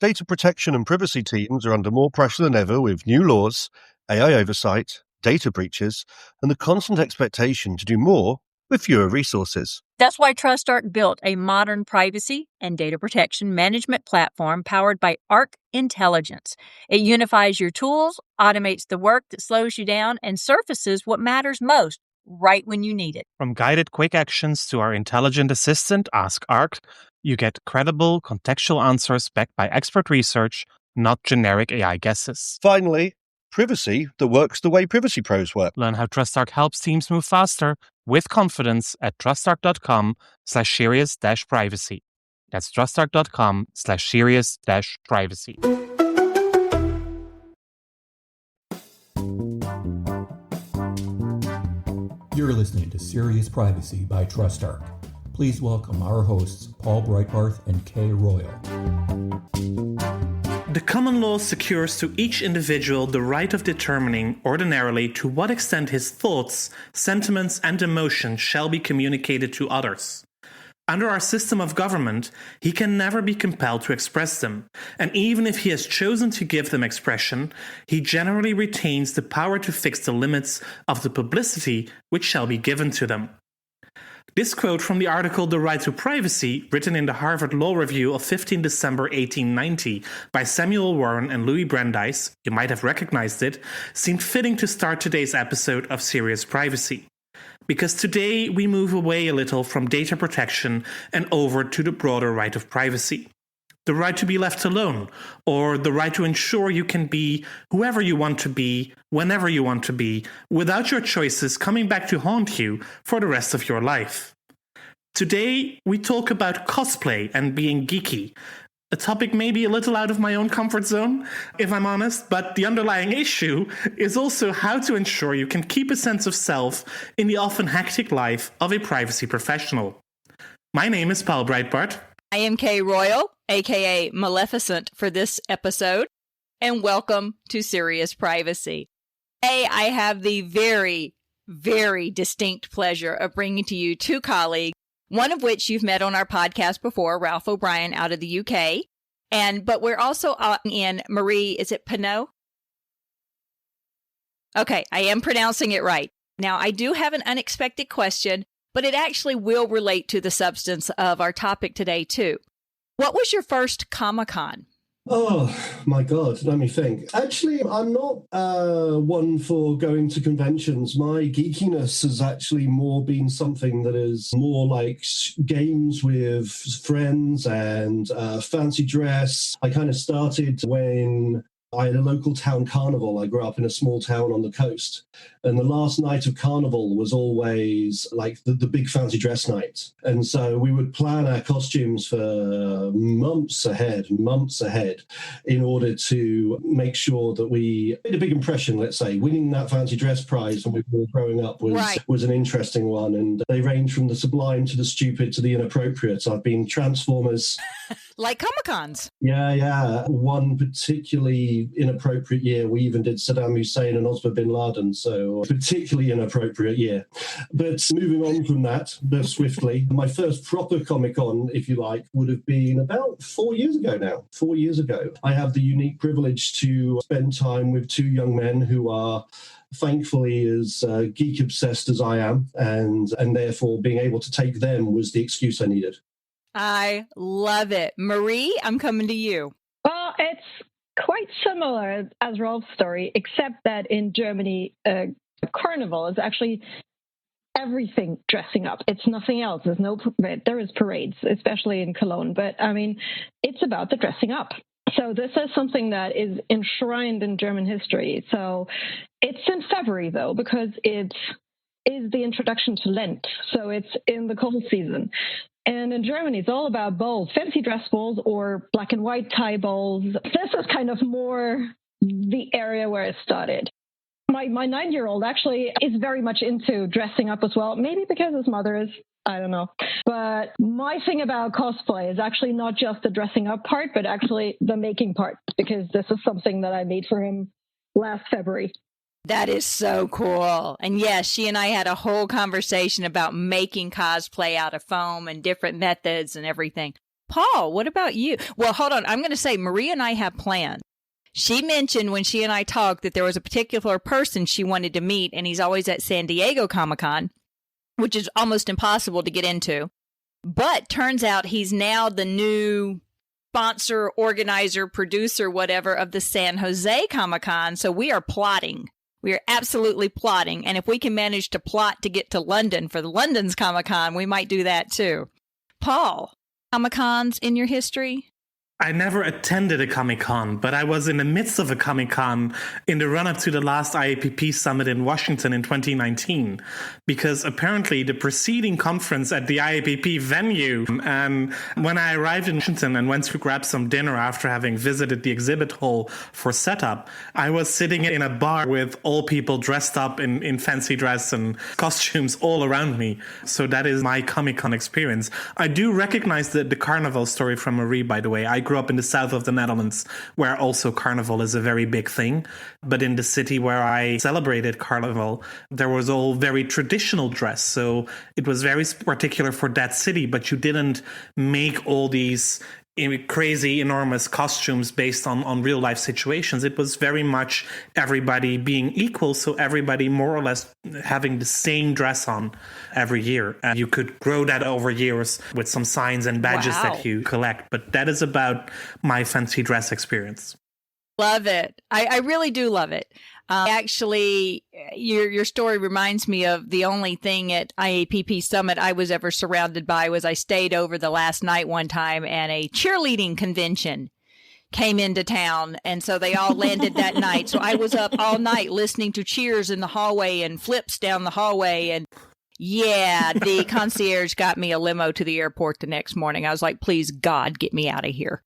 Data protection and privacy teams are under more pressure than ever with new laws, AI oversight, data breaches, and the constant expectation to do more with fewer resources. That's why TrustArc built a modern privacy and data protection management platform powered by Arc Intelligence. It unifies your tools, automates the work that slows you down, and surfaces what matters most right when you need it. From guided quick actions to our intelligent assistant, Ask Arc, you get credible, contextual answers backed by expert research, not generic AI guesses. Finally, privacy that works the way privacy pros work. Learn how TrustArc helps teams move faster with confidence at trustarc.com/serious-privacy. That's trustarc.com/serious-privacy. You're listening to Serious Privacy by TrustArc. Please welcome our hosts, Paul Breitbarth and Kay Royal. The common law secures to each individual the right of determining, ordinarily, to what extent his thoughts, sentiments, and emotions shall be communicated to others. Under our system of government, he can never be compelled to express them, and even if he has chosen to give them expression, he generally retains the power to fix the limits of the publicity which shall be given to them. This quote from the article The Right to Privacy, written in the Harvard Law Review of 15 December 1890 by Samuel Warren and Louis Brandeis, you might have recognized it, seemed fitting to start today's episode of Serious Privacy. Because today we move away a little from data protection and over to the broader right of privacy. The right to be left alone, or the right to ensure you can be whoever you want to be, whenever you want to be, without your choices coming back to haunt you for the rest of your life. Today, we talk about cosplay and being geeky. A topic maybe a little out of my own comfort zone, if I'm honest, but the underlying issue is also how to ensure you can keep a sense of self in the often hectic life of a privacy professional. My name is Paul Breitbarth. I am Kay Royal, aka Maleficent, for this episode, and welcome to Serious Privacy. Today, I have the very, very distinct pleasure of bringing to you two colleagues, one of which you've met on our podcast before, Ralph O'Brien out of the UK, but we're also in Marie, is it Pinot? Okay, I am pronouncing it right. Now, I do have an unexpected question, but it actually will relate to the substance of our topic today, too. What was your first Comic-Con? Oh, my God. Let me think. Actually, I'm not one for going to conventions. My geekiness has actually more been something that is more like games with friends and fancy dress. I kind of started when I had a local town carnival. I grew up in a small town on the coast. And the last night of carnival was always like the big fancy dress night. And so we would plan our costumes for months ahead, in order to make sure that we made a big impression, let's say. Winning that fancy dress prize when we were growing up was an interesting one. And they range from the sublime to the stupid to the inappropriate. I've been Transformers. Like Comic-Cons. Yeah. One particularly inappropriate year, we even did Saddam Hussein and Osama bin Laden. So particularly inappropriate year. But moving on from that, swiftly, my first proper Comic-Con, if you like, would have been about 4 years ago now. 4 years ago. I have the unique privilege to spend time with two young men who are thankfully as geek obsessed as I am, and therefore being able to take them was the excuse I needed. I love it. Marie, I'm coming to you. Well, it's quite similar as Rolf's story, except that in Germany, carnival is actually everything dressing up. It's nothing else. There is parades, especially in Cologne, but I mean, it's about the dressing up. So this is something that is enshrined in German history. So it's in February, though, because it is the introduction to Lent. So it's in the cold season. And in Germany, it's all about balls, fancy dress balls or black and white tie balls. This is kind of more the area where it started. My 9-year-old actually is very much into dressing up as well, maybe because his mother is, I don't know. But my thing about cosplay is actually not just the dressing up part, but actually the making part, because this is something that I made for him last February. That is so cool. And yes, she and I had a whole conversation about making cosplay out of foam and different methods and everything. Paul, what about you? Well, hold on. I'm going to say Maria and I have plans. She mentioned when she and I talked that there was a particular person she wanted to meet, and he's always at San Diego Comic-Con, which is almost impossible to get into. But turns out he's now the new sponsor, organizer, producer, whatever, of the San Jose Comic-Con. So we are plotting. We are absolutely plotting. And if we can manage to plot to get to London for the London's Comic-Con, we might do that too. Paul, Comic-Cons in your history? I never attended a Comic-Con, but I was in the midst of a Comic-Con in the run-up to the last IAPP summit in Washington in 2019, because apparently the preceding conference at the IAPP venue, and when I arrived in Washington and went to grab some dinner after having visited the exhibit hall for setup, I was sitting in a bar with all people dressed up in fancy dress and costumes all around me. So that is my Comic-Con experience. I do recognize the carnival story from Marie, by the way. I grew up in the south of the Netherlands, where also carnival is a very big thing. But in the city where I celebrated carnival, there was all very traditional dress. So it was very particular for that city, but you didn't make all these crazy, enormous costumes based on real life situations. It was very much everybody being equal, so everybody more or less having the same dress on every year. And you could grow that over years with some signs and badges that you collect. But that is about my fancy dress experience. Love it. I really do love it. Actually, your story reminds me of the only thing at IAPP Summit I was ever surrounded by was I stayed over the last night one time and a cheerleading convention came into town. And so they all landed that night. So I was up all night listening to cheers in the hallway and flips down the hallway. And yeah, the concierge got me a limo to the airport the next morning. I was like, please, God, get me out of here.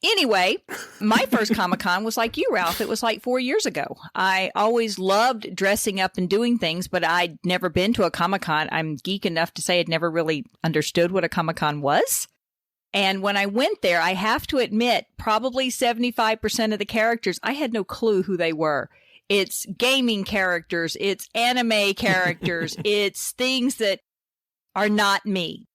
Anyway, my first Comic-Con was like you, Ralph. It was like 4 years ago. I always loved dressing up and doing things, but I'd never been to a Comic-Con. I'm geek enough to say I'd never really understood what a Comic-Con was. And when I went there, I have to admit, probably 75% of the characters, I had no clue who they were. It's gaming characters. It's anime characters. It's things that are not me.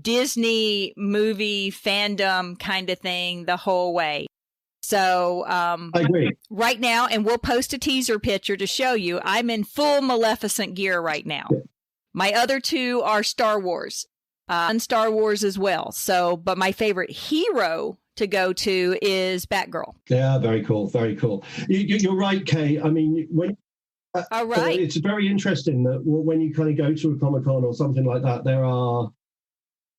Disney movie fandom kind of thing the whole way. So I agree. Right now, and we'll post a teaser picture to show you, I'm in full Maleficent gear right now. Yeah. My other two are Star Wars, and Star Wars as well. So, but my favorite hero to go to is Batgirl. Yeah, very cool. Very cool. You're right, Kay. I mean, when all right, it's very interesting that when you kind of go to a Comic-Con or something like that, there are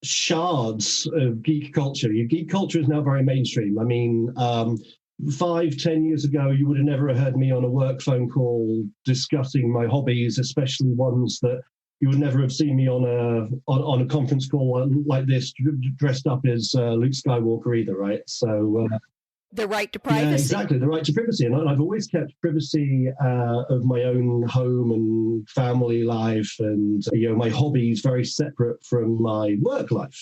shards of geek culture. Your geek culture is now very mainstream. I mean, 5-10 years ago, you would have never heard me on a work phone call discussing my hobbies, especially ones that you would never have seen me on a conference call like this, dressed up as Luke Skywalker either, right? So the right to privacy. Yeah, exactly, the right to privacy. And I've always kept privacy of my own home and family life and, my hobbies very separate from my work life,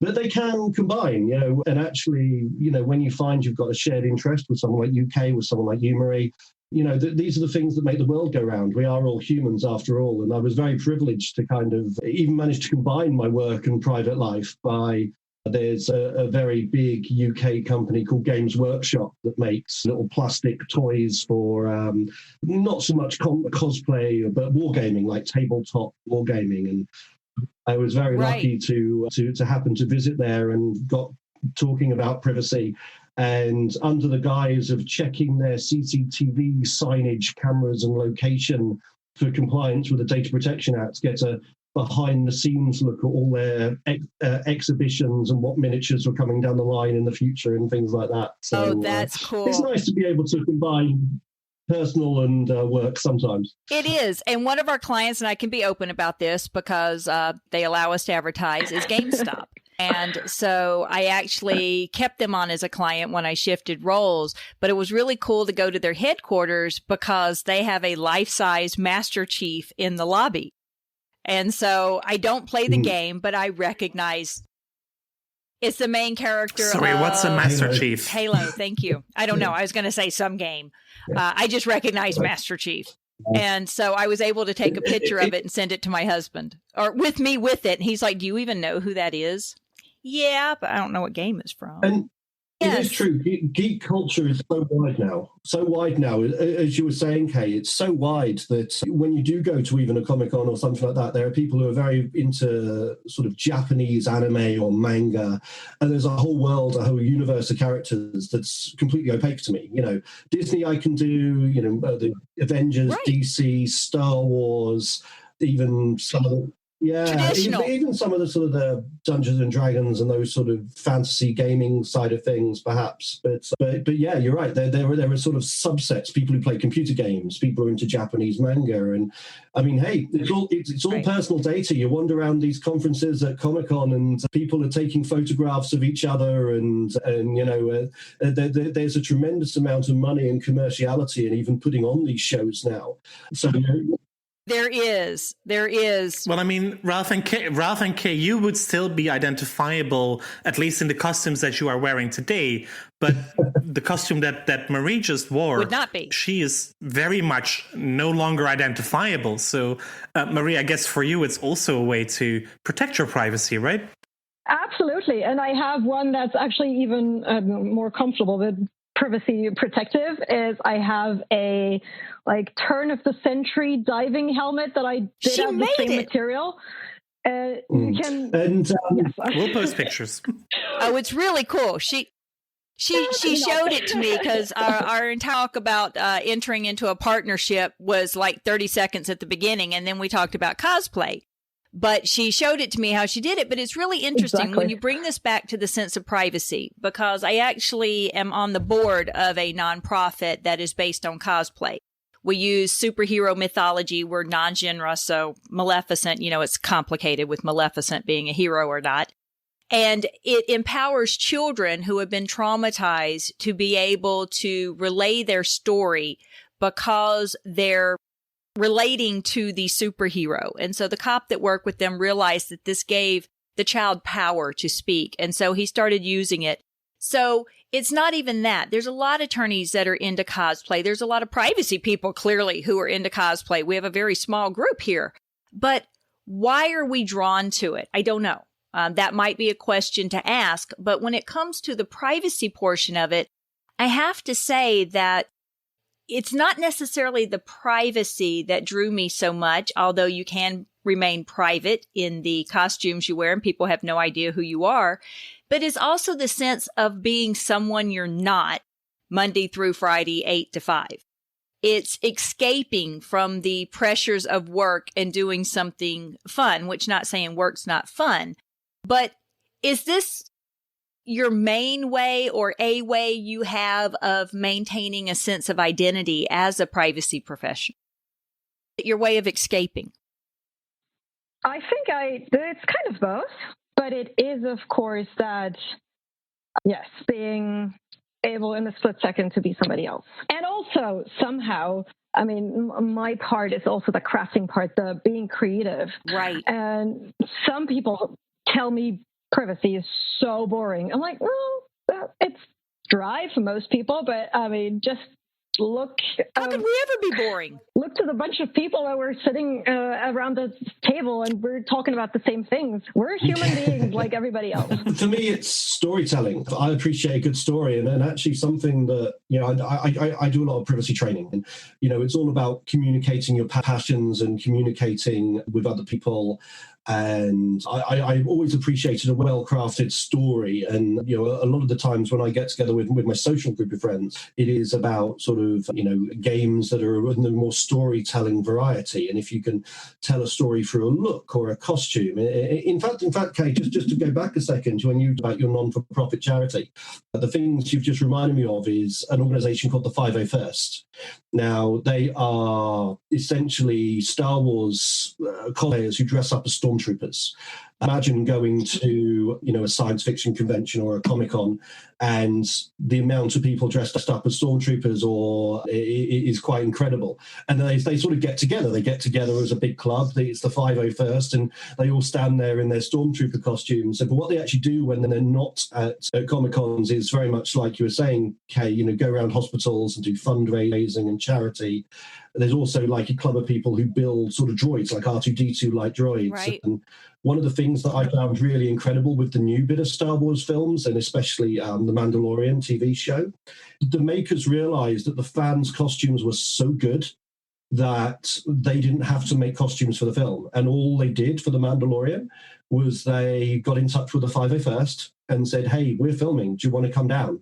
But they can combine, and actually, when you find you've got a shared interest with someone like UK, with someone like you, Marie, these are the things that make the world go round. We are all humans after all. And I was very privileged to kind of even manage to combine my work and private life by there's a very big UK company called Games Workshop that makes little plastic toys for not so much cosplay, but wargaming, like tabletop wargaming. And I was very lucky to happen to visit there and got talking about privacy. And under the guise of checking their CCTV signage, cameras and location for compliance with the Data Protection Act, get a behind-the-scenes look at all their exhibitions and what miniatures were coming down the line in the future and things like that. So, that's cool. It's nice to be able to combine personal and work sometimes. It is. And one of our clients, and I can be open about this because they allow us to advertise, is GameStop. And so I actually kept them on as a client when I shifted roles, but it was really cool to go to their headquarters because they have a life-size Master Chief in the lobby. And so I don't play the game, but I recognize it's the main character. Sorry, what's a Master Chief? Halo, thank you. I don't know. I was going to say some game. I just recognize Master Chief. And so I was able to take a picture of it and send it to my husband, or with me with it. And he's like, do you even know who that is? Yeah, but I don't know what game it's from. And Yes. it is true. Geek culture is so wide now. So wide now. As you were saying, Kay, it's so wide that when you do go to even a Comic-Con or something like that, there are people who are very into sort of Japanese anime or manga, and there's a whole world, a whole universe of characters that's completely opaque to me. You know, Disney I can do, you know, the Avengers, Right. DC, Star Wars, even some of the... Yeah, Traditional. even some of the sort of the Dungeons and Dragons and those sort of fantasy gaming side of things, perhaps. But yeah, you're right. There are sort of subsets. People who play computer games, people who are into Japanese manga, and I mean, hey, it's all Right. personal data. You wander around these conferences at Comic-Con, and people are taking photographs of each other, and you know, there's a tremendous amount of money and commerciality, and even putting on these shows now. So. You know, There is. Well, I mean, Ralph and Kay, you would still be identifiable, at least in the costumes that you are wearing today. But the costume that Marie just wore Would not be. She is very much no longer identifiable. So, Marie, I guess for you, it's also a way to protect your privacy, right? Absolutely. And I have one that's actually even more comfortable with privacy protective. Is I have a turn of the century diving helmet that I did She out of the made same it. material. You can, and yes. We'll post pictures. Oh, it's really cool. She showed it to me because our entire talk about entering into a partnership was like 30 seconds at the beginning, and then we talked about cosplay. But she showed it to me how she did it. But it's really interesting when you bring this back to the sense of privacy, because I actually am on the board of a nonprofit that is based on cosplay. We use superhero mythology. We're non-genre, so Maleficent, you know, it's complicated with Maleficent being a hero or not. And it empowers children who have been traumatized to be able to relay their story because they're relating to the superhero. And so the cop that worked with them realized that this gave the child power to speak. And so he started using it. So it's not even that. There's a lot of attorneys that are into cosplay. There's a lot of privacy people, clearly, who are into cosplay. We have a very small group here. But why are we drawn to it? I don't know. That might be a question to ask. But when it comes to the privacy portion of it, I have to say that it's not necessarily the privacy that drew me so much, although you can remain private in the costumes you wear and people have no idea who you are. But it's also the sense of being someone you're not Monday through Friday, 8 to 5. It's escaping from the pressures of work and doing something fun, which not saying work's not fun. But is this your main way or a way you have of maintaining a sense of identity as a privacy professional? Your way of escaping? I think it's kind of both, but it is, of course, that, yes, being able in a split second to be somebody else. And also, somehow, I mean, my part is also the crafting part, the being creative. Right. And some people tell me privacy is so boring. I'm like, well, it's dry for most people, but I mean, just look. How could we ever be boring? Look to the bunch of people that were sitting around the table and we're talking about the same things. We're human beings like everybody else. For me, it's storytelling. I appreciate a good story, and actually something that, you know, I do a lot of privacy training, and, you know, it's all about communicating your passions and communicating with other people. And I always appreciated a well-crafted story. And, you know, a lot of the times when I get together with my social group of friends, it is about sort of, you know, games that are in the more storytelling variety. And if you can tell a story through a look or a costume. In fact, Kate, just to go back a second, when you about your non-for-profit charity, the things you've just reminded me of is an organization called the 501st. Now, they are essentially Star Wars cosplayers who dress up as stormtroopers. Imagine going to, you know, a science fiction convention or a Comic-Con, and the amount of people dressed up as stormtroopers is quite incredible. And they sort of get together. They get together as a big club. It's the 501st, and they all stand there in their stormtrooper costumes. But what they actually do when they're not at Comic-Cons is very much like you were saying, Kay, you know, go around hospitals and do fundraising and charity. There's also like a club of people who build sort of droids, like R2-D2 like droids. Right. And one of the things that I found really incredible with the new bit of Star Wars films, and especially the Mandalorian TV show, the makers realized that the fans' costumes were so good that they didn't have to make costumes for the film. And all they did for the Mandalorian was they got in touch with the 501st and said, hey, we're filming. Do you want to come down?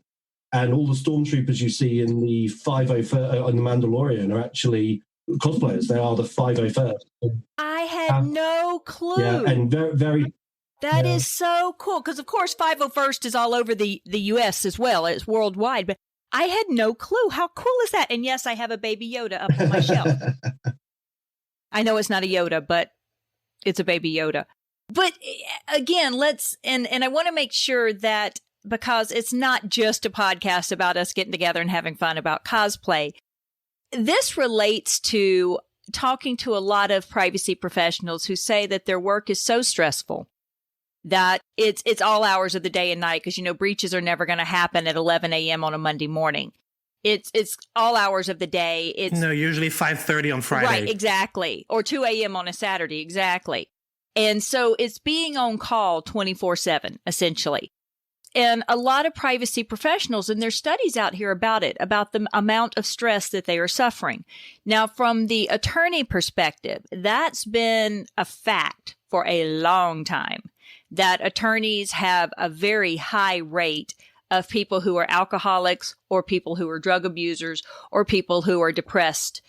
And all the stormtroopers you see in the 501st on the Mandalorian are actually cosplayers. They are the 501st. I had no clue. Yeah, and very, very. That is so cool. Because, of course, 501st is all over the U.S. as well. It's worldwide. But I had no clue. How cool is that? And yes, I have a baby Yoda up on my shelf. I know it's not a Yoda, but it's a baby Yoda. But again, and I want to make sure that, because it's not just a podcast about us getting together and having fun about cosplay, this relates to talking to a lot of privacy professionals who say that their work is so stressful that it's all hours of the day and night, because, breaches are never going to happen at 11 a.m. on a Monday morning. It's all hours of the day. It's usually 5:30 on Friday. Right, exactly. Or 2 a.m. on a Saturday, exactly. And so it's being on call 24/7, essentially. And a lot of privacy professionals, and there's studies out here about it, about the amount of stress that they are suffering. Now, from the attorney perspective, that's been a fact for a long time, that attorneys have a very high rate of people who are alcoholics or people who are drug abusers or people who are depressed,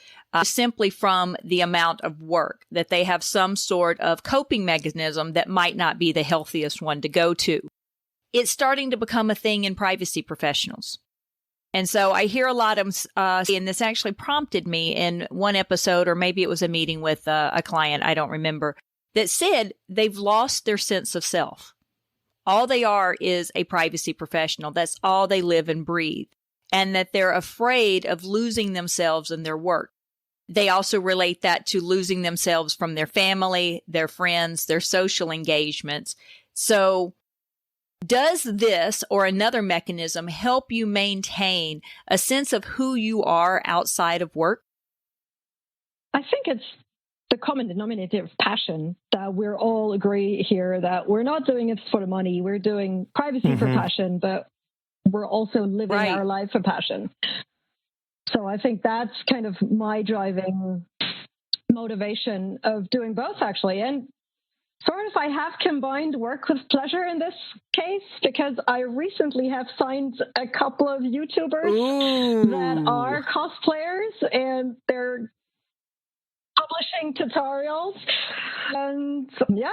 simply from the amount of work, that they have some sort of coping mechanism that might not be the healthiest one to go to. It's starting to become a thing in privacy professionals. And so I hear a lot of, and this actually prompted me in one episode, or maybe it was a meeting with a client, I don't remember, that said they've lost their sense of self. All they are is a privacy professional. That's all they live and breathe. And that they're afraid of losing themselves in their work. They also relate that to losing themselves from their family, their friends, their social engagements. So does this or another mechanism help you maintain a sense of who you are outside of work? I think it's the common denominator of passion, that we're all agree here that we're not doing it for the money. We're doing privacy for passion, but we're also living our life for passion. So I think that's kind of my driving motivation of doing both, actually. And sort of I have combined work with pleasure in this case, because I recently have signed a couple of YouTubers that are cosplayers, and they're publishing tutorials. And yeah.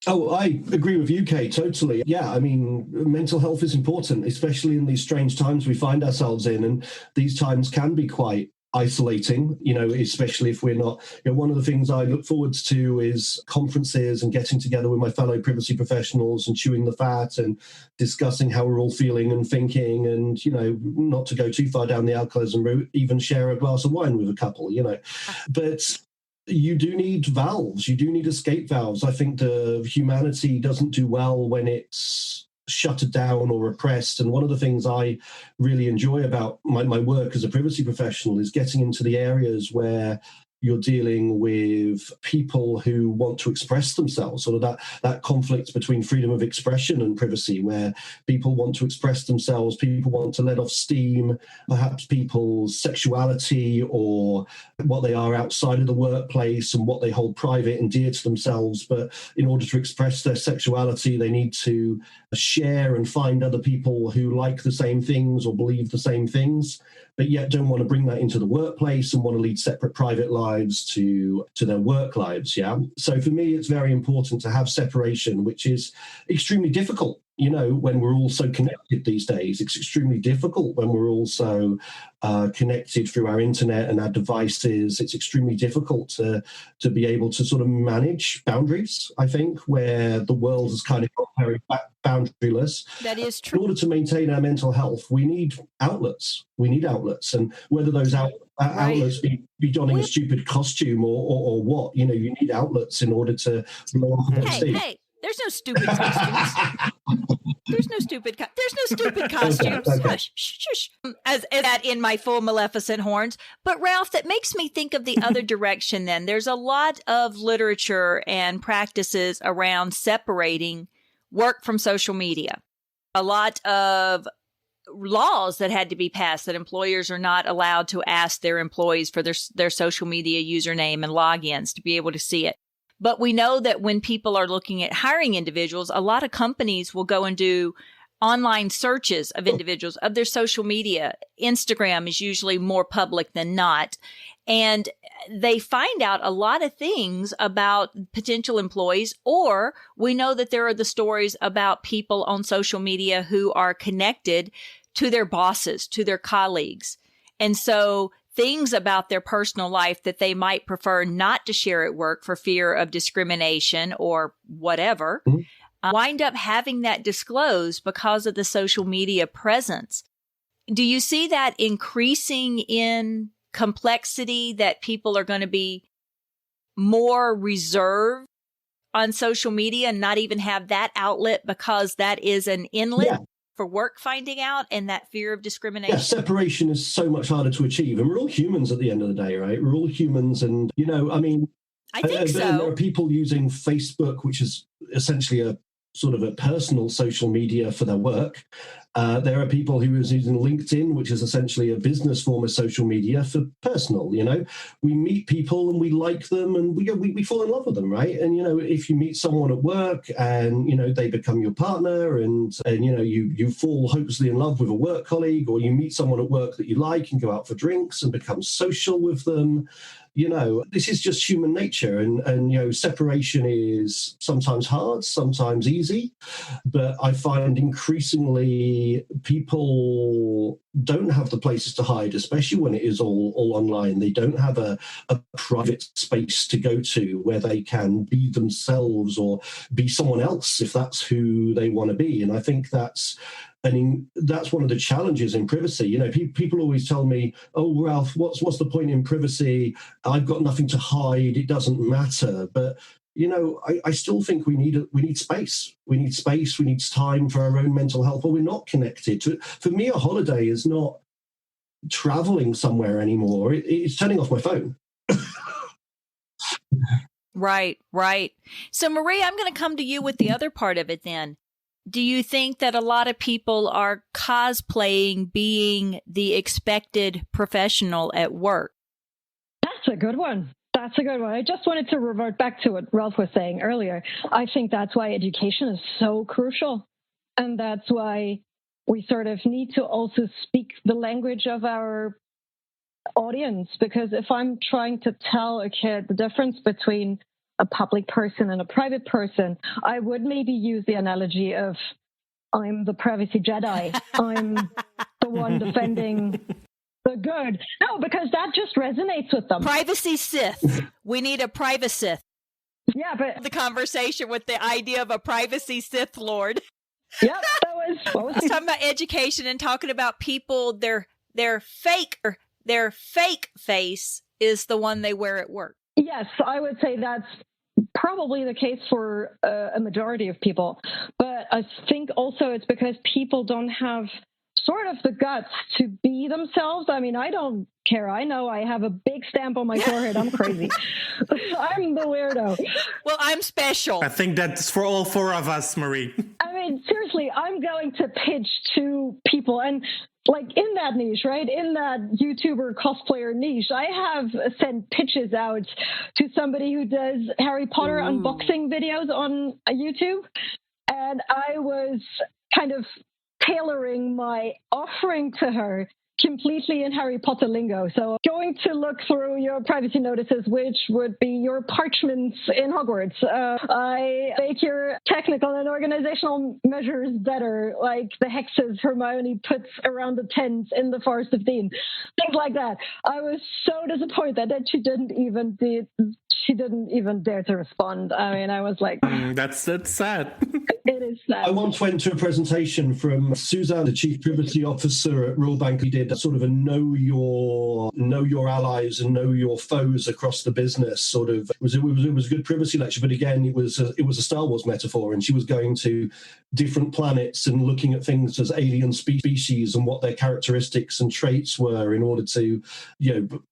Oh, I agree with you, Kate, totally. Yeah, I mean, mental health is important, especially in these strange times we find ourselves in. And these times can be quite isolating, especially if we're not. One of the things I look forward to is conferences and getting together with my fellow privacy professionals and chewing the fat and discussing how we're all feeling and thinking, and, not to go too far down the alcoholism route, even share a glass of wine with a couple, But you do need valves. You do need escape valves. I think the humanity doesn't do well when it's shuttered down or repressed. And one of the things I really enjoy about my work as a privacy professional is getting into the areas where you're dealing with people who want to express themselves, sort of that conflict between freedom of expression and privacy, where people want to express themselves, people want to let off steam, perhaps people's sexuality or what they are outside of the workplace and what they hold private and dear to themselves. But in order to express their sexuality, they need to share and find other people who like the same things or believe the same things, but yet don't want to bring that into the workplace and want to lead separate private lives to their work lives. Yeah. So for me, it's very important to have separation, which is extremely difficult. When we're all so connected these days, it's extremely difficult when we're all so connected through our internet and our devices. It's extremely difficult to be able to sort of manage boundaries, I think, where the world has kind of got very boundaryless. That is true. In order to maintain our mental health, we need outlets. And whether those outlets be donning a stupid costume or what, you need outlets in order to blow off the steam. Hey, There's no stupid costumes. There's no stupid costumes. Okay. Hush, shh, shush. As that in my full Maleficent horns. But Ralph, that makes me think of the other direction then. There's a lot of literature and practices around separating work from social media. A lot of laws that had to be passed that employers are not allowed to ask their employees for their social media username and logins to be able to see it. But we know that when people are looking at hiring individuals, a lot of companies will go and do online searches of individuals, of their social media. Instagram is usually more public than not. And they find out a lot of things about potential employees, or we know that there are the stories about people on social media who are connected to their bosses, to their colleagues. And so things about their personal life that they might prefer not to share at work for fear of discrimination or whatever, wind up having that disclosed because of the social media presence. Do you see that increasing in complexity, that people are going to be more reserved on social media and not even have that outlet because that is an inlet for work finding out and that fear of discrimination? Yeah, separation is so much harder to achieve. And we're all humans at the end of the day, right? We're all humans. And, I think so. There are people using Facebook, which is essentially a sort of a personal social media for their work. There are people who are using LinkedIn, which is essentially a business form of social media for personal. We meet people and we like them and we fall in love with them, right? And if you meet someone at work and they become your partner and you fall hopelessly in love with a work colleague, or you meet someone at work that you like and go out for drinks and become social with them. This is just human nature, and separation is sometimes hard, sometimes easy, but I find increasingly people don't have the places to hide, especially when it is all online. They don't have a private space to go to where they can be themselves or be someone else if that's who they want to be. And I think that's one of the challenges in privacy. People always tell me, "Oh, Ralph, what's the point in privacy? I've got nothing to hide. It doesn't matter." But I still think we need space. We need space. We need time for our own mental health. Or we're not connected to it. For me, a holiday is not traveling somewhere anymore. It's turning off my phone. Right. So, Marie, I'm going to come to you with the other part of it then. Do you think that a lot of people are cosplaying being the expected professional at work? That's a good one. I just wanted to revert back to what Ralph was saying earlier. I think that's why education is so crucial. And that's why we sort of need to also speak the language of our audience. Because if I'm trying to tell a kid the difference between a public person and a private person, I would maybe use the analogy of I'm the privacy Jedi. I'm the one defending the good. No, because that just resonates with them. Privacy Sith. We need a privacith. Yeah, but the conversation with the idea of a privacy Sith Lord. Yeah, that was talking about education and talking about people. Their fake face is the one they wear at work. Yes, I would say that's probably the case for a majority of people. But I think also it's because people don't have sort of the guts to be themselves. I mean, I don't care. I know I have a big stamp on my forehead. I'm crazy. I'm the weirdo. Well, I'm special. I think that's for all four of us, Marie. I mean, seriously, I'm going to pitch to people and like in that niche, right? In that YouTuber cosplayer niche, I have sent pitches out to somebody who does Harry Potter unboxing videos on YouTube. And I was kind of tailoring my offering to her completely in Harry Potter lingo. So going to look through your privacy notices, which would be your parchments in Hogwarts. I make your technical and organizational measures better, like the hexes Hermione puts around the tents in the Forest of Dean. Things like that. I was so disappointed that she didn't even she didn't even dare to respond. I mean, I was like, that's sad. It is sad. I once went to a presentation from Suzanne, the Chief Privacy Officer at Royal Bank. He did a sort of a know your allies and know your foes across the business sort of. It was a good privacy lecture, but again, it was a Star Wars metaphor, and she was going to different planets and looking at things as alien species and what their characteristics and traits were in order to,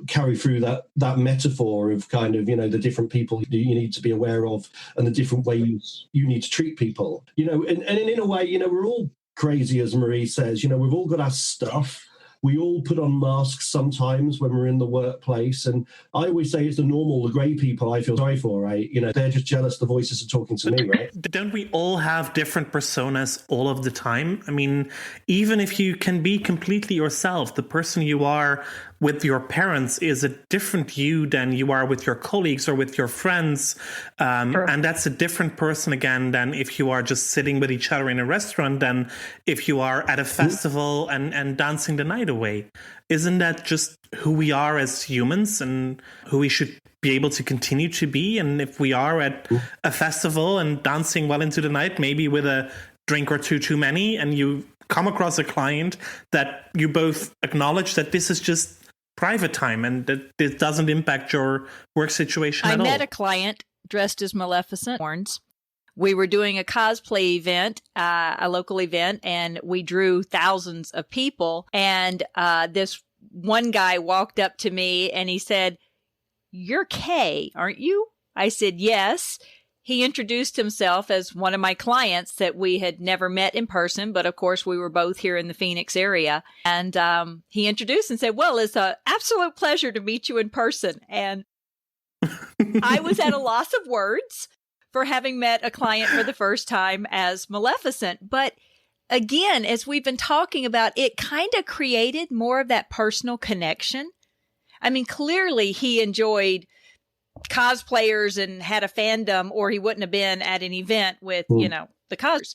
carry through that metaphor of kind of, the different people you need to be aware of and the different ways you need to treat people. And in a way, we're all crazy, as Marie says. We've all got our stuff. We all put on masks sometimes when we're in the workplace. And I always say it's the grey people I feel sorry for, right? They're just jealous the voices are talking to me, right? Don't we all have different personas all of the time? I mean, even if you can be completely yourself, the person you are with your parents is a different you than you are with your colleagues or with your friends. Sure. And that's a different person again than if you are just sitting with each other in a restaurant than if you are at a festival and dancing the night away. Isn't that just who we are as humans and who we should be able to continue to be? And if we are at a festival and dancing well into the night, maybe with a drink or two too many, and you come across a client that you both acknowledge that this is just private time and that it doesn't impact your work situation at all. I met a client dressed as Maleficent horns. We were doing a cosplay event, a local event, and we drew thousands of people. And this one guy walked up to me and he said, "You're Kay, aren't you?" I said, "Yes." He introduced himself as one of my clients that we had never met in person, but of course we were both here in the Phoenix area. And he introduced and said, "Well, it's an absolute pleasure to meet you in person." And I was at a loss of words for having met a client for the first time as Maleficent. But again, as we've been talking about, it kind of created more of that personal connection. I mean, clearly he enjoyed cosplayers and had a fandom, or he wouldn't have been at an event with, the cosplayers.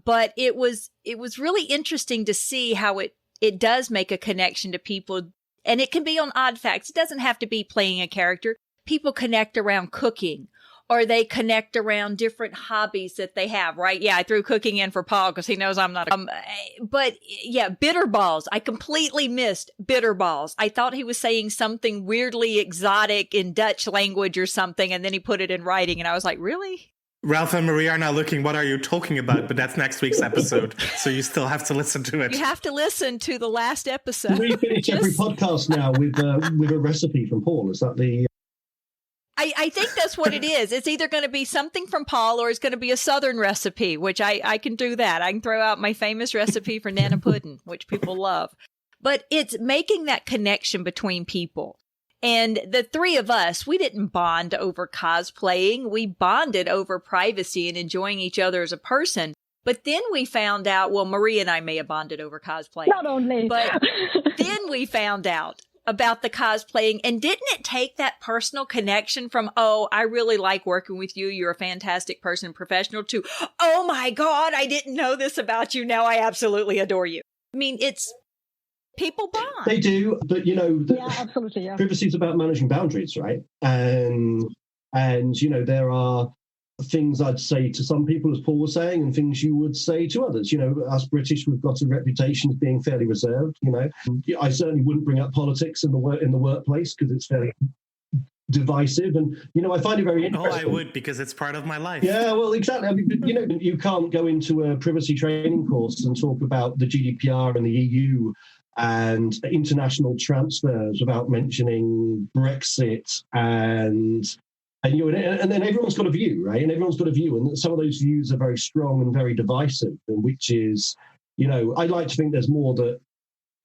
But it was really interesting to see how it does make a connection to people. And it can be on odd facts. It doesn't have to be playing a character. People connect around cooking, or they connect around different hobbies that they have, right? Yeah, I threw cooking in for Paul because he knows I'm not. But yeah, bitter balls. I completely missed bitter balls. I thought he was saying something weirdly exotic in Dutch language or something, and then he put it in writing, and I was like, really? Ralph and Marie are now looking, what are you talking about? But that's next week's episode, so you still have to listen to it. You have to listen to the last episode. We finish every podcast now with a recipe from Paul. Is that the... I think that's what it is. It's either going to be something from Paul or it's going to be a Southern recipe, which I can do that. I can throw out my famous recipe for Nana Pudding, which people love. But it's making that connection between people. And the three of us, we didn't bond over cosplaying. We bonded over privacy and enjoying each other as a person. But then we found out, well, Marie and I may have bonded over cosplaying. Not only. But then we found out about the cosplaying, and didn't it take that personal connection from, oh, I really like working with you, you're a fantastic person, professional, to, oh my God, I didn't know this about you, now I absolutely adore you. I mean, it's people bond. They do, but yeah, absolutely, yeah. Privacy is about managing boundaries, right? And there are things I'd say to some people, as Paul was saying, and things you would say to others. Us British, we've got a reputation of being fairly reserved. I certainly wouldn't bring up politics in the workplace because it's fairly divisive, and I find it very interesting. Oh, I would, because it's part of my life. Yeah, well, exactly. I mean, you can't go into a privacy training course and talk about the GDPR and the EU and international transfers without mentioning Brexit and then everyone's got a view, right? And everyone's got a view, and some of those views are very strong and very divisive, and which is, I like to think there's more that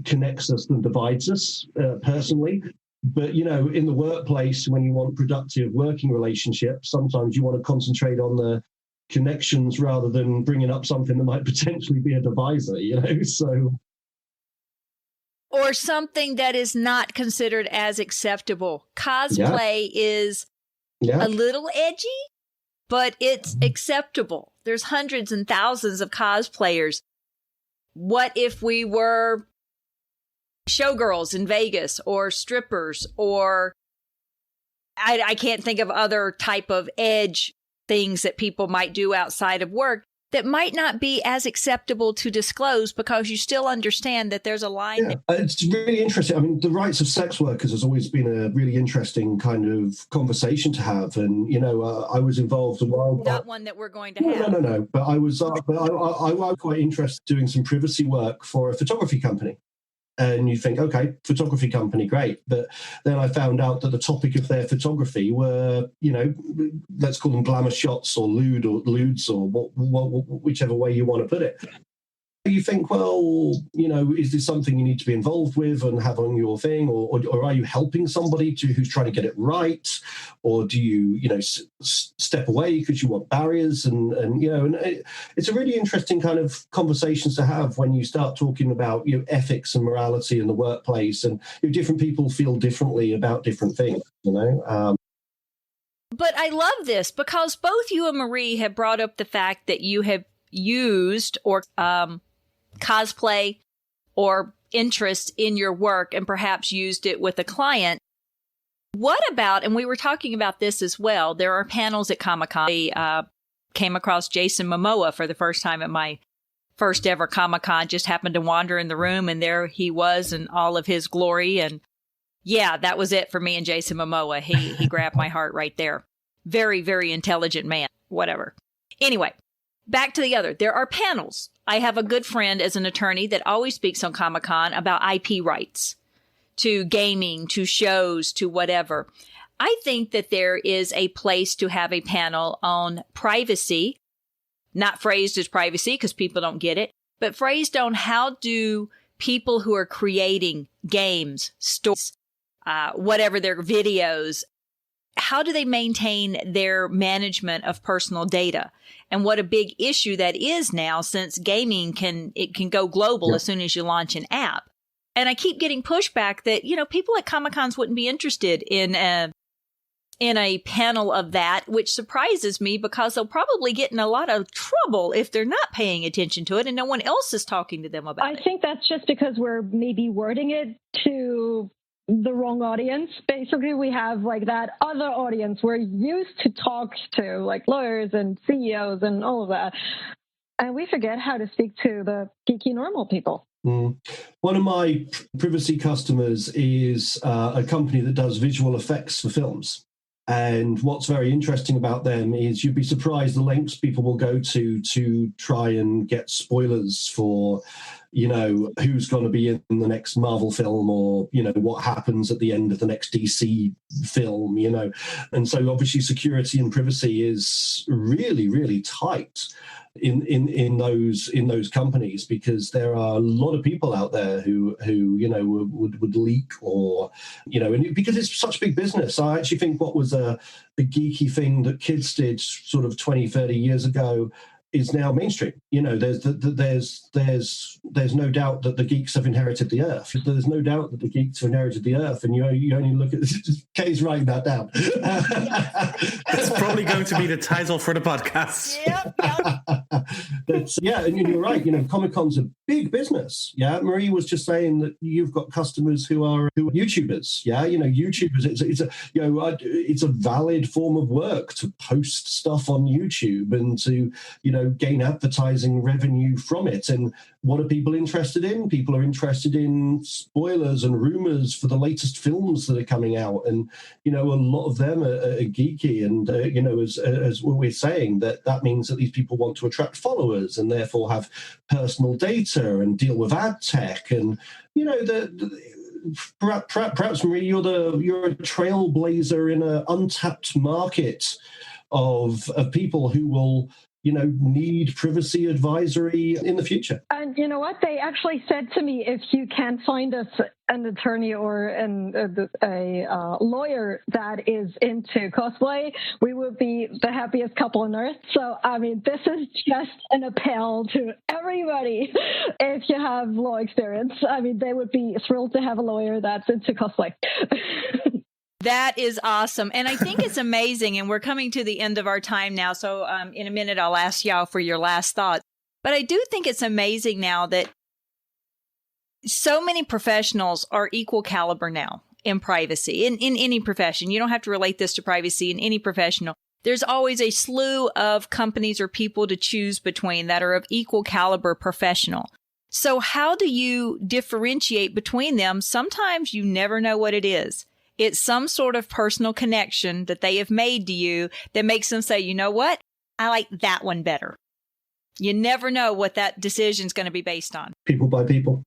connects us than divides us, personally. But, in the workplace, when you want productive working relationships, sometimes you want to concentrate on the connections rather than bringing up something that might potentially be a divisor, so... Or something that is not considered as acceptable. Cosplay is... a little edgy, but it's acceptable. There's hundreds and thousands of cosplayers. What if we were showgirls in Vegas, or strippers, or I can't think of other type of edge things that people might do outside of work that might not be as acceptable to disclose because you still understand that there's a line. Yeah, it's really interesting. I mean, the rights of sex workers has always been a really interesting kind of conversation to have. And, I was involved a while back. Not one that we're going to have. No. But I was quite interested in doing some privacy work for a photography company. And you think, okay, photography company, great. But then I found out that the topic of their photography were, let's call them glamour shots or lewds or whichever way you want to put it. You think, well, is this something you need to be involved with and have on your thing, or are you helping somebody who's trying to get it right, or do you, step away because you want barriers, and it's a really interesting kind of conversations to have when you start talking about ethics and morality in the workplace, and different people feel differently about different things, But I love this because both you and Marie have brought up the fact that you have used or cosplay or interest in your work and perhaps used it with a client. What about, and we were talking about this as well, there are panels at Comic-Con. I came across Jason Momoa for the first time at my first ever Comic-Con, just happened to wander in the room and there he was in all of his glory. And yeah, that was it for me and Jason Momoa. He grabbed my heart right there. Very, very intelligent man, whatever. Anyway, back to the other. There are panels. I have a good friend as an attorney that always speaks on Comic-Con about IP rights to gaming, to shows, to whatever. I think that there is a place to have a panel on privacy, not phrased as privacy because people don't get it, but phrased on how do people who are creating games, stories, whatever their videos, how do they maintain their management of personal data? And what a big issue that is now, since gaming can go global as soon as you launch an app. And I keep getting pushback that, people at Comic-Cons wouldn't be interested in a panel of that, which surprises me because they'll probably get in a lot of trouble if they're not paying attention to it and no one else is talking to them about it. I think that's just because we're maybe wording it to the wrong audience. Basically, we have like that other audience we're used to talk to, like lawyers and CEOs and all of that. And we forget how to speak to the geeky normal people. One of my privacy customers is a company that does visual effects for films. And what's very interesting about them is you'd be surprised the lengths people will go to try and get spoilers for, who's going to be in the next Marvel film or, what happens at the end of the next DC film, And so obviously security and privacy is really, really tight in those companies, because there are a lot of people out there who would leak or, and because it's such big business. I actually think what was a geeky thing that kids did sort of 20, 30 years ago is now mainstream. There's no doubt that the geeks have inherited the earth. There's no doubt that the geeks have inherited the earth, and you only look at Kay's writing that down. That's probably going to be the title for the podcast. Yep. And you're right. Comic-Con's a big business. Yeah, Marie was just saying that you've got customers who are YouTubers. Yeah, YouTubers. It's a valid form of work to post stuff on YouTube and to gain advertising revenue from it. And what are people interested in? People are interested in spoilers and rumors for the latest films that are coming out. And, a lot of them are geeky. And, as we're saying, that means that these people want to attract followers and therefore have personal data and deal with ad tech. And, perhaps, Marie, you're a trailblazer in an untapped market of people who will need privacy advisory in the future. And you know what? They actually said to me, if you can find us an attorney or a lawyer that is into cosplay, we would be the happiest couple on earth. So, this is just an appeal to everybody. If you have law experience, they would be thrilled to have a lawyer that's into cosplay. That is awesome. And I think it's amazing. And we're coming to the end of our time now. So in a minute, I'll ask y'all for your last thoughts. But I do think it's amazing now that so many professionals are equal caliber now. in privacy, in any profession. You don't have to relate this to privacy in any professional. There's always a slew of companies or people to choose between that are of equal caliber professional. So how do you differentiate between them? Sometimes you never know what it is. It's some sort of personal connection that they have made to you that makes them say, you know what? I like that one better. You never know what that decision is going to be based on. People by people.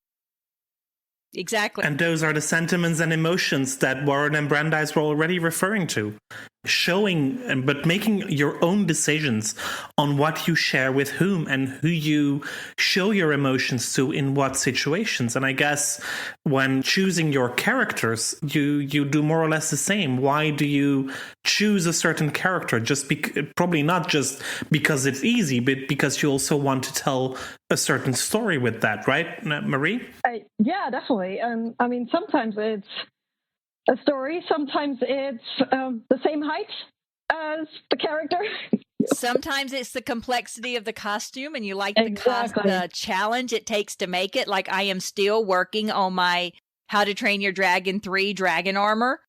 Exactly. And those are the sentiments and emotions that Warren and Brandeis were already referring to. Showing, but making your own decisions on what you share with whom and who you show your emotions to in what situations. And I guess when choosing your characters, you do more or less the same. Why do you choose a certain character? Probably not just because it's easy, but because you also want to tell a certain story with that, right, Marie? Yeah, definitely. I mean, sometimes it's a story. Sometimes it's the same height as the character. Sometimes it's the complexity of the costume and you like Exactly. the challenge it takes to make it. Like I am still working on my How to Train Your Dragon 3 dragon armor.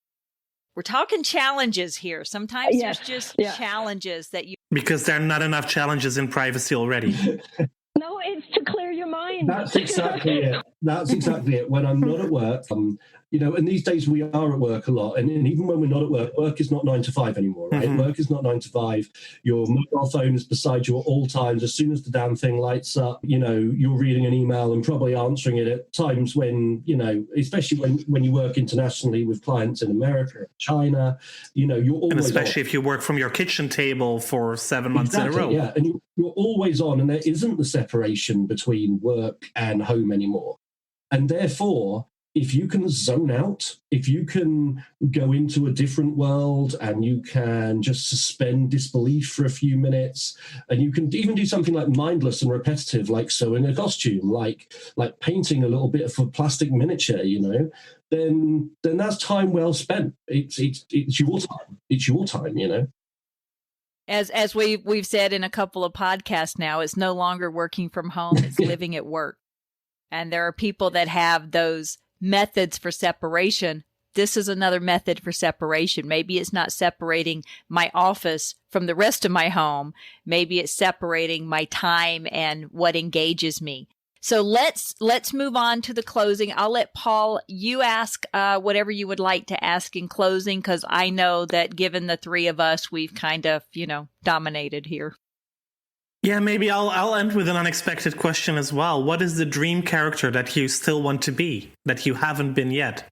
We're talking challenges here. Sometimes there's just challenges that you... Because there are not enough challenges in privacy already. No, it's to clear your mind. That's exactly it. That's exactly it. When I'm not at work, and these days we are at work a lot. And even when we're not at work is not 9 to 5 anymore, right? Mm-hmm. Work is not 9 to 5. Your mobile phone is beside you at all times. As soon as the damn thing lights up, you're reading an email and probably answering it at times when, especially when you work internationally with clients in America, China, you're always and especially on. If you work from your kitchen table for 7 months in a row. Yeah, and you're always on, and there isn't the separation between work and home anymore. And therefore, if you can zone out, if you can go into a different world and you can just suspend disbelief for a few minutes, and you can even do something like mindless and repetitive, like sewing a costume, like painting a little bit of a plastic miniature, then that's time well spent. It's your time. It's your time, As we've said in a couple of podcasts now, it's no longer working from home, it's living at work. And there are people that have those methods for separation. This is another method for separation. Maybe it's not separating my office from the rest of my home. Maybe it's separating my time and what engages me. So let's move on to the closing. I'll let Paul, you ask whatever you would like to ask in closing, because I know that given the three of us, we've kind of, dominated here. Yeah, maybe I'll end with an unexpected question as well. What is the dream character that you still want to be, that you haven't been yet?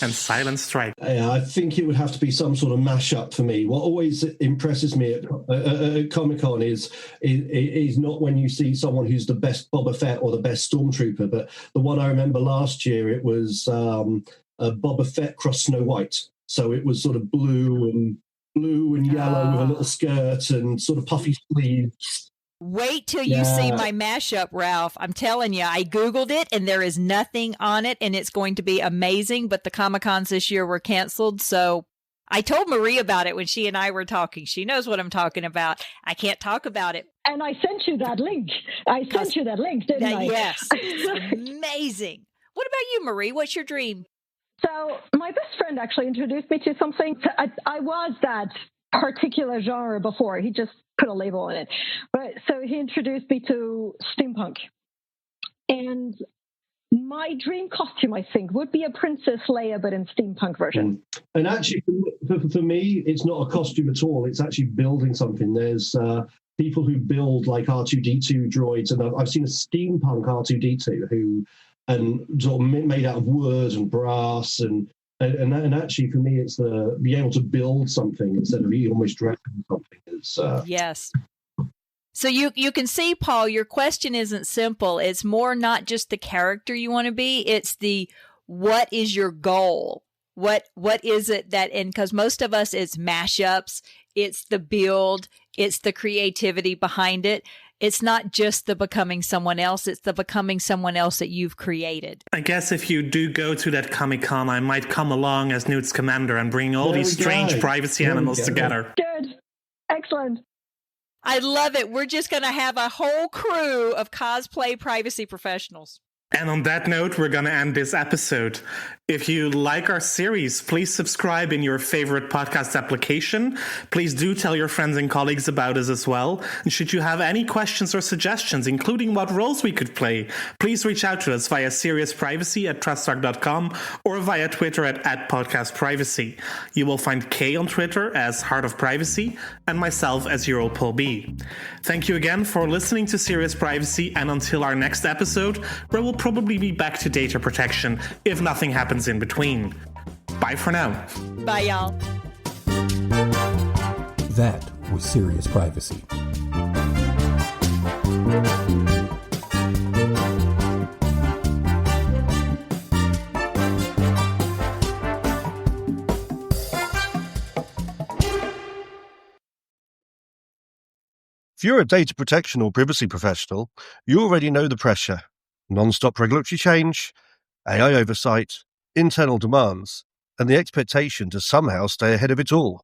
And silence strike. Yeah, I think it would have to be some sort of mashup for me. What always impresses me at Comic-Con is not when you see someone who's the best Boba Fett or the best Stormtrooper, but the one I remember last year, it was Boba Fett cross Snow White. So it was sort of blue and yellow with a little skirt and sort of puffy sleeves. Wait till you see my mashup, Ralph. I'm telling you, I Googled it and there is nothing on it and it's going to be amazing. But the Comic-Cons this year were canceled. So I told Marie about it when she and I were talking. She knows what I'm talking about. I can't talk about it. And I sent you that link. Didn't I? Yes. It's amazing. What about you, Marie? What's your dream? So my best friend actually introduced me to something. I was that particular genre before. He just put a label on it. But so he introduced me to steampunk. And my dream costume, I think, would be a Princess Leia, but in steampunk version. And actually, for me, it's not a costume at all. It's actually building something. There's people who build like R2-D2 droids, and I've seen a steampunk R2-D2 who sort of made out of wood and brass, and actually for me, it's be able to build something instead of almost dressing something. Yes. So you can see, Paul, your question isn't simple. It's more not just the character you want to be. It's what is your goal? What is it and because most of us, it's mashups, it's the build, it's the creativity behind it. It's not just the becoming someone else, it's the becoming someone else that you've created. I guess if you do go to that Comic-Con, I might come along as Newt's commander and bring all these strange privacy animals together. Good. Excellent. I love it. We're just going to have a whole crew of cosplay privacy professionals. And on that note, we're going to end this episode. If you like our series, please subscribe in your favorite podcast application. Please do tell your friends and colleagues about us as well. And should you have any questions or suggestions, including what roles we could play, please reach out to us via seriousprivacy@trustarc.com or via Twitter at podcastprivacy. You will find Kay on Twitter as Heart of Privacy and myself as Europol B. Thank you again for listening to Serious Privacy, and until our next episode, where we'll probably be back to data protection if nothing happens in between. Bye for now. Bye, y'all. That was Serious Privacy. If you're a data protection or privacy professional, you already know the pressure. Non-stop regulatory change, AI oversight, internal demands, and the expectation to somehow stay ahead of it all.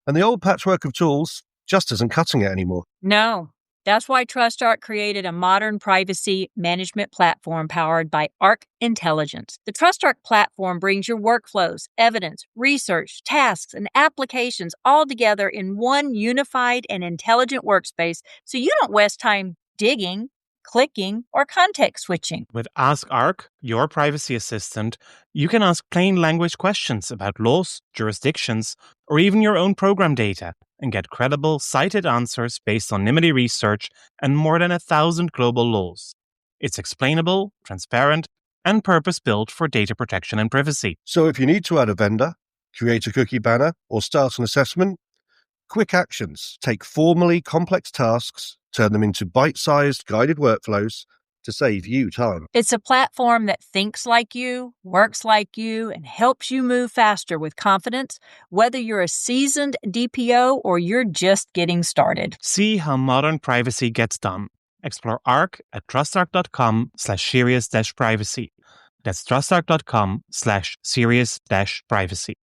And the old patchwork of tools just isn't cutting it anymore. No. That's why TrustArc created a modern privacy management platform powered by Arc Intelligence. The TrustArc platform brings your workflows, evidence, research, tasks, and applications all together in one unified and intelligent workspace so you don't waste time digging, clicking, or context switching. With Ask Arc, your privacy assistant, you can ask plain language questions about laws, jurisdictions, or even your own program data and get credible, cited answers based on NIMBY research and more than 1,000 global laws. It's explainable, transparent, and purpose-built for data protection and privacy. So if you need to add a vendor, create a cookie banner, or start an assessment, quick actions take formally complex tasks, turn them into bite-sized guided workflows to save you time. It's a platform that thinks like you, works like you, and helps you move faster with confidence, whether you're a seasoned DPO or you're just getting started. See how modern privacy gets done. Explore Arc at trustarc.com/serious-privacy. That's trustarc.com/serious-privacy.